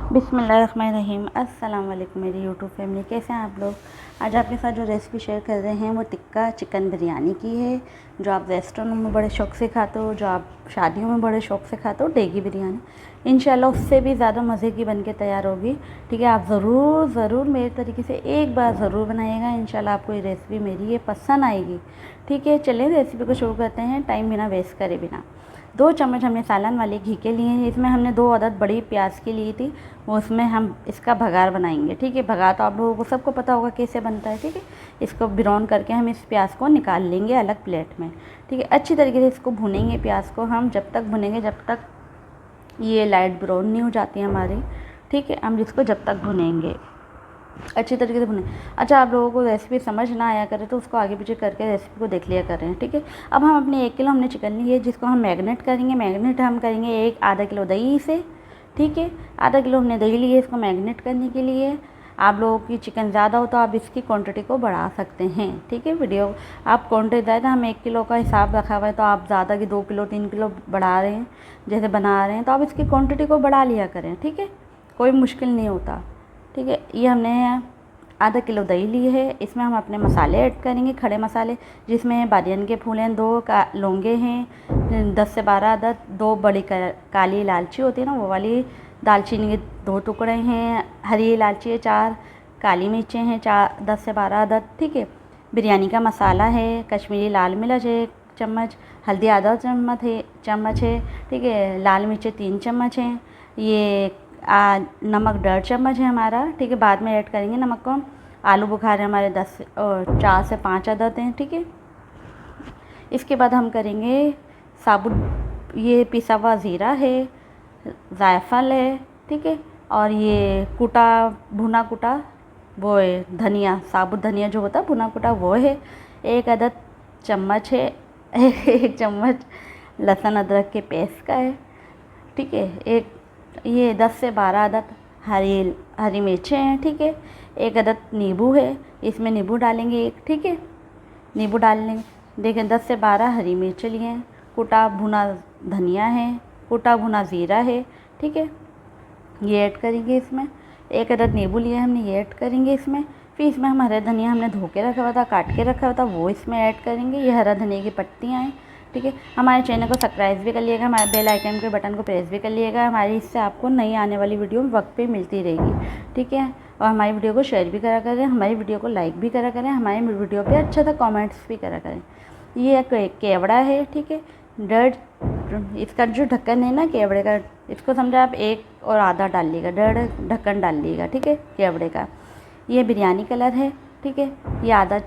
बिस्मिल्लाहिर्रहमानिर्रहीम। अस्सलाम वालेकुम मेरी यूट्यूब फैमिली, कैसे हैं आप लोग। आज आपके साथ जो रेसिपी शेयर कर रहे हैं वो टिक्का चिकन बिरयानी की है, जो आप रेस्टोरेंट में बड़े शौक़ से खाते हो, जो आप शादियों में बड़े शौक़ से खाते हो, डेगी बिरयानी। इंशाल्लाह उससे भी ज़्यादा मज़े की बन के तैयार होगी। ठीक है, आप ज़रूर मेरे तरीके से एक बार ज़रूर बनाइएगा। इंशाल्लाह आपको ये रेसिपी मेरी ये पसंद आएगी। ठीक है, चलिए रेसिपी को शुरू करते हैं, टाइम बिना वेस्ट करे बिना। 2 चम्मच हमने सालन वाले घी के लिए हैं। इसमें हमने 2 अदद बड़ी प्याज की ली थी, वो उसमें हम इसका भगार बनाएंगे। ठीक है, भगार तो आप लोगों को सबको पता होगा कैसे बनता है। ठीक है, इसको ब्राउन करके हम इस प्याज को निकाल लेंगे अलग प्लेट में। ठीक है, अच्छी तरीके से इसको भुनेंगे। प्याज को हम जब तक भुनेंगे जब तक ये लाइट ब्राउन नहीं हो जाती हमारी। ठीक है, हम इसको जब तक भुनेंगे अच्छी तरीके से भुने। अच्छा, आप लोगों को रेसिपी समझ ना आया करे तो उसको आगे पीछे करके रेसिपी को देख लिया करें। ठीक है, अब हम अपने 1 किलो हमने चिकन ली है, जिसको हम मैरिनेट करेंगे। मैरिनेट हम करेंगे आधा किलो दही से। ठीक है, आधा किलो हमने दही ली है इसको मैरिनेट करने के लिए। आप लोगों की चिकन ज़्यादा हो तो आप इसकी क्वांटिटी को बढ़ा सकते हैं। ठीक है, वीडियो आप क्वांटिटी ज़्यादा, हम 1 किलो का हिसाब रखा हुआ है, तो आप ज़्यादा की 2 किलो 3 किलो बढ़ा रहे हैं, जैसे बना रहे हैं, तो आप इसकी क्वांटिटी को बढ़ा लिया करें। ठीक है, कोई मुश्किल नहीं होता। ठीक है, ये हमने आधा किलो दही ली है। इसमें हम अपने मसाले ऐड करेंगे, खड़े मसाले, जिसमें बादियन के फूल हैं, 2 लौंगे हैं, 10 से 12 अदद, 2 बड़ी काली इलायची होती है ना वो वाली, दालचीनी के 2 टुकड़े हैं, हरी इलायची है 4, काली मिर्चें हैं 10 से 12 अदद। ठीक है, बिरयानी का मसाला है, कश्मीरी लाल मिर्च 1 चम्मच, हल्दी आधा चम्मच है। ठीक है, लाल मिर्चें 3 चम्मच हैं, ये नमक 1.5 चम्मच है हमारा। ठीक है, बाद में ऐड करेंगे नमक को। आलू बुखारे हमारे 4 से 5 अदद हैं। ठीक है, इसके बाद हम करेंगे साबुत, ये पिसा हुआ ज़ीरा है, जायफल है। ठीक है, और ये भुना कुटा वो है धनिया, साबुत धनिया जो होता है भुना कुटा वो है। 1 अदद चम्मच है 1 चम्मच लहसुन अदरक के पेस्ट का है। ठीक है, ये 10 से 12 अदद हरी मिर्चें हैं। ठीक है, 1 अदद नींबू है, इसमें नींबू डालेंगे 1। ठीक है, नींबू डाल लेंगे। देखें 10 से 12 हरी मिर्च लिए हैं, कुटा भुना धनिया है, कुटा भुना ज़ीरा है। ठीक है, ये ऐड करेंगे इसमें। 1 अदद नींबू लिया हमने, ये ऐड करेंगे इसमें। फिर इसमें हम हरा धनिया हमने धो के रखा हुआ था, काट के रखा हुआ था, वो इसमें ऐड करेंगे। ये हरा धनिया की पत्तियाँ हैं। ठीक है, हमारे चैनल को सब्सक्राइब भी कर लिएगा, हमारे बेल आइकन के बटन को प्रेस भी कर लिएगा। हमारी इससे आपको नई आने वाली वीडियो वक्त पे मिलती रहेगी। ठीक है, और हमारी वीडियो को शेयर भी करा करें, हमारी वीडियो को लाइक भी करा करें, हमारी वीडियो पे अच्छा सा कमेंट्स भी करा करें। ये केवड़ा है। ठीक है, इसका जो ढक्कन है ना केवड़े का, इसको समझा आप 1 और आधा डालिएगा, 1.5 ढक्कन डालिएगा। ठीक है, केवड़े का। ये बिरयानी कलर है। ठीक है, ये आधा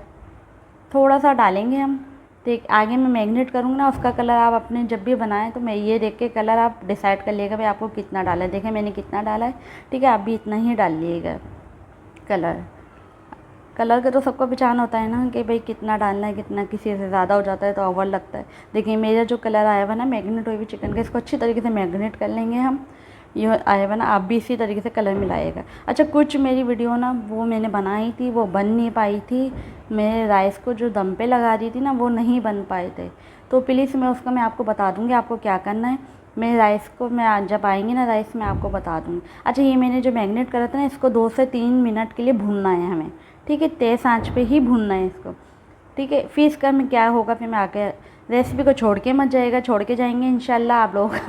थोड़ा सा डालेंगे हम। देख आगे मैं मैरिनेट करूँगी ना, उसका कलर आप अपने जब भी बनाएं तो मैं ये देख के कलर आप डिसाइड कर लिएगा भाई आपको कितना डाला है। देखें मैंने कितना डाला है। ठीक है, आप भी इतना ही डालिएगा। कलर का तो सबको पहचान होता है ना कि भाई कितना डालना है, कितना किसी से ज़्यादा हो जाता है तो ओवर लगता है। देखिए मेरा जो कलर आया हुआ ना मैरिनेट हुई हुई चिकन का, इसको अच्छी तरीके से मैरिनेट कर लेंगे हम। ये आया हुआ ना, आप भी इसी तरीके से कलर मिलाइएगा। अच्छा, कुछ मेरी वीडियो ना वो मैंने बनाई थी, वो बन नहीं पाई थी। मैं राइस को जो दम पे लगा रही थी ना, वो नहीं बन पाए थे, तो प्लीज़ मैं आपको बता दूँगी आपको क्या करना है। मैं राइस को जब आएंगे ना राइस मैं आपको बता दूँगी। अच्छा, ये मैंने जो मैरिनेट करा था ना, इसको 2 से 3 मिनट के लिए भूनना है हमें। ठीक है, तेज़ आंच पे ही भूनना है इसको। ठीक है, फिर इसका में क्या होगा, फिर मैं आके रेसिपी को छोड़ के मत जाएगा, छोड़ के जाएंगे इंशाल्लाह आप लोग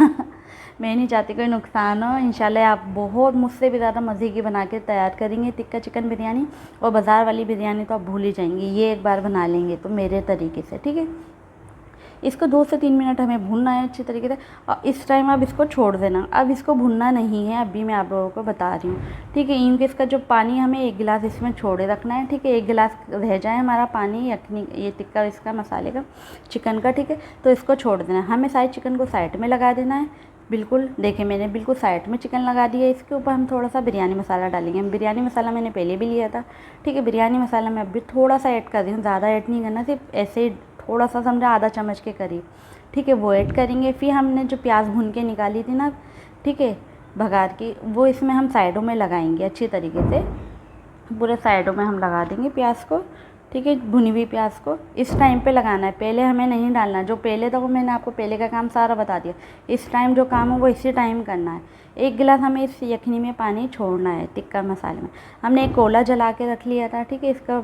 मैं नहीं चाहती कोई नुकसान हो। इंशाल्लाह आप बहुत मुझसे भी ज़्यादा मज़े की बना के तैयार करेंगे टिक्का चिकन बिरयानी, और बाज़ार वाली बिरयानी तो आप भूल ही जाएंगे। ये एक बार बना लेंगे तो मेरे तरीके से। ठीक है, इसको 2 से 3 मिनट हमें भूनना है अच्छी तरीके से, और इस टाइम अब इसको छोड़ देना। अब इसको भूनना नहीं है, अभी मैं आप लोगों को बता रही हूँ। ठीक है, इनके इसका जो पानी हमें 1 गिलास इसमें छोड़े रखना है। ठीक है, 1 गिलास रह जाए हमारा पानी यखनी ये टिक्का इसका मसाले का चिकन का। ठीक है, तो इसको छोड़ देना है हमें। साइड चिकन को साइड में लगा देना है बिल्कुल। देखिए मैंने बिल्कुल साइड में चिकन लगा दिया। इसके ऊपर हम थोड़ा सा बिरयानी मसाला डालेंगे। हम बिरयानी मसाला मैंने पहले भी लिया था। ठीक है, बिरयानी मसाला मैं अभी थोड़ा सा ऐड कर रही हूँ, ज़्यादा ऐड नहीं करना, सिर्फ ऐसे ही थोड़ा सा समझा आधा चम्मच के करीब। ठीक है, वो ऐड करेंगे। फिर हमने जो प्याज भून के निकाली थी ना, ठीक है, भगार की, वो इसमें हम साइडों में लगाएंगे अच्छी तरीके से, पूरे साइडों में हम लगा देंगे प्याज को। ठीक है। भुनी हुई प्याज को इस टाइम पे लगाना है, पहले हमें नहीं डालना। जो पहले था वो मैंने आपको पहले का काम सारा बता दिया। इस टाइम जो काम है वो इसी टाइम करना है। 1 गिलास हमें इस यखनी में पानी छोड़ना है टिक्का मसाले में। हमने एक कोला जला के रख लिया था, ठीक है, इसका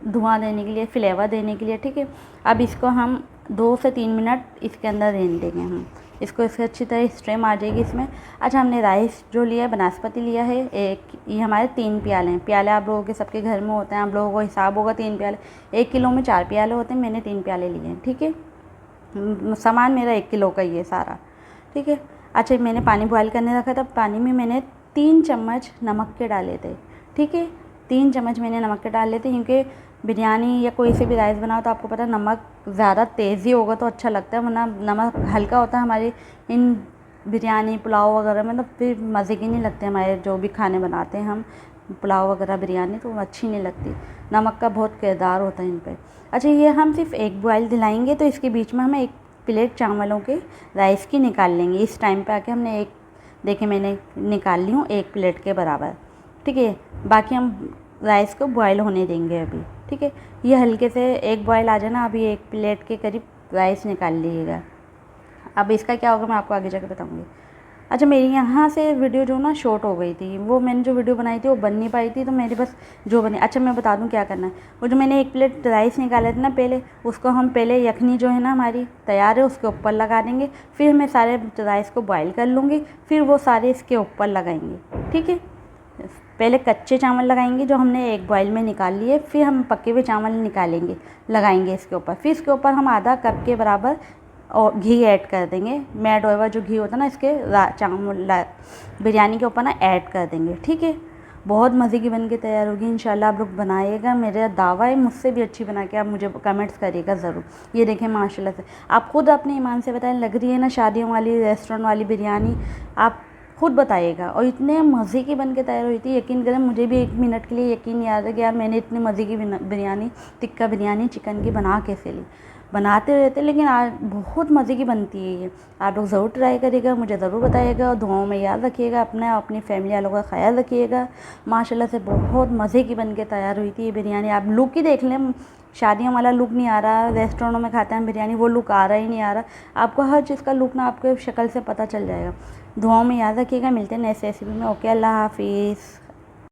धुआं देने के लिए, फ्लेवर देने के लिए, ठीक है। अब इसको हम 2 से 3 मिनट इसके अंदर रहने देंगे हम इसको। इससे अच्छी तरह स्ट्रीम आ जाएगी इसमें। अच्छा, हमने राइस जो लिया है बनास्पति लिया है एक, ये हमारे 3 प्याले हैं। प्याले आप लोगों के सबके घर में होते हैं, आप लोगों को हिसाब होगा 3 प्याले। 1 किलो में 4 प्याले होते हैं, मैंने 3 प्याले लिए हैं, ठीक है। सामान मेरा 1 किलो का ही है सारा, ठीक है। अच्छा, मैंने पानी बॉयल करने रखा था, पानी में मैंने 3 चम्मच नमक के डाले थे, ठीक है। 3 चम्मच मैंने नमक के डाले थे, क्योंकि बिरयानी या कोई से भी राइस बनाओ तो आपको पता है नमक ज़्यादा तेज़ी होगा तो अच्छा लगता है, वरना नमक हल्का होता है हमारी इन बिरयानी पुलाव वगैरह में, तो फिर मज़े की नहीं लगते हमारे जो भी खाने बनाते हैं हम, पुलाव वगैरह बिरयानी, तो अच्छी नहीं लगती। नमक का बहुत किरदार होता है इन पर। अच्छा, ये हम सिर्फ एक बॉयल दिलाएंगे, तो इसके बीच में हमें 1 प्लेट चावलों के राइस की निकाल लेंगे। इस टाइम पे आके हमने एक, देखिए मैंने निकाल ली हूँ 1 प्लेट के बराबर, ठीक है। बाकी हम राइस को बॉयल होने देंगे अभी, ठीक है। ये हल्के से 1 बॉयल आ जाए ना, अभी 1 प्लेट के करीब राइस निकाल लीजिएगा। अब इसका क्या होगा मैं आपको आगे जाकर बताऊँगी। अच्छा, मेरी यहाँ से वीडियो जो ना शॉर्ट हो गई थी, वो मैंने जो वीडियो बनाई थी वो बन नहीं पाई थी, तो मेरी बस जो बनी। अच्छा, मैं बता दूँ क्या करना है। वो जो मैंने 1 प्लेट राइस निकाले थे ना पहले, उसको हम पहले यखनी जो है ना हमारी तैयार है उसके ऊपर लगा देंगे। फिर मैं सारे राइस को बॉयल कर लूँगी, फिर वो सारे इसके ऊपर लगाएंगे, ठीक है। पहले कच्चे चावल लगाएंगे जो हमने 1 बॉयल में निकाल लिए, फिर हम पके हुए चावल निकालेंगे, लगाएंगे इसके ऊपर। फिर इसके ऊपर हम आधा कप के बराबर और घी ऐड कर देंगे। मैड हुआ जो घी होता है ना इसके चावल बिरयानी के ऊपर ना ऐड कर देंगे, ठीक है। बहुत मज़े की बन के तैयार होगी इंशाल्लाह। आप लोग बनाइएगा, मेरा दावा है, मुझसे भी अच्छी बना के आप मुझे कमेंट्स करिएगा ज़रूर। ये देखें माशाल्लाह से, आप खुद अपने ईमान से बताएं, लग रही है ना शादियों वाली रेस्टोरेंट वाली बिरयानी, आप खुद बताइएगा। और इतने मज़े की बन के तैयार हुई थी, यकीन करें मुझे भी 1 मिनट के लिए यकीन नहीं आ रहा कि यार मैंने इतनी मज़े की बिरयानी, टिक्का बिरयानी चिकन की बना कैसे ली। बनाते रहते लेकिन आज बहुत मज़े की बनती है ये। आप लोग ज़रूर ट्राई करिएगा, मुझे ज़रूर बताइएगा, और दुआओं में याद रखिएगा, अपने अपनी फैमिली वालों का ख्याल रखिएगा। माशाल्लाह से बहुत मज़े की बन के तैयार हुई थी ये बिरयानी। आप लुक ही देख लें, शादियों वाला लुक नहीं आ रहा, रेस्टोरेंटों में खाते हैं बिरयानी वो लुक आ रहा ही नहीं आ रहा। आपको हर चीज़ का लुक ना आपके शक्ल से पता चल जाएगा। दुआओं में याद रखिएगा, मिलते हैं नेक्स्ट रेसिपी में। ओके, अल्लाह हाफिज़।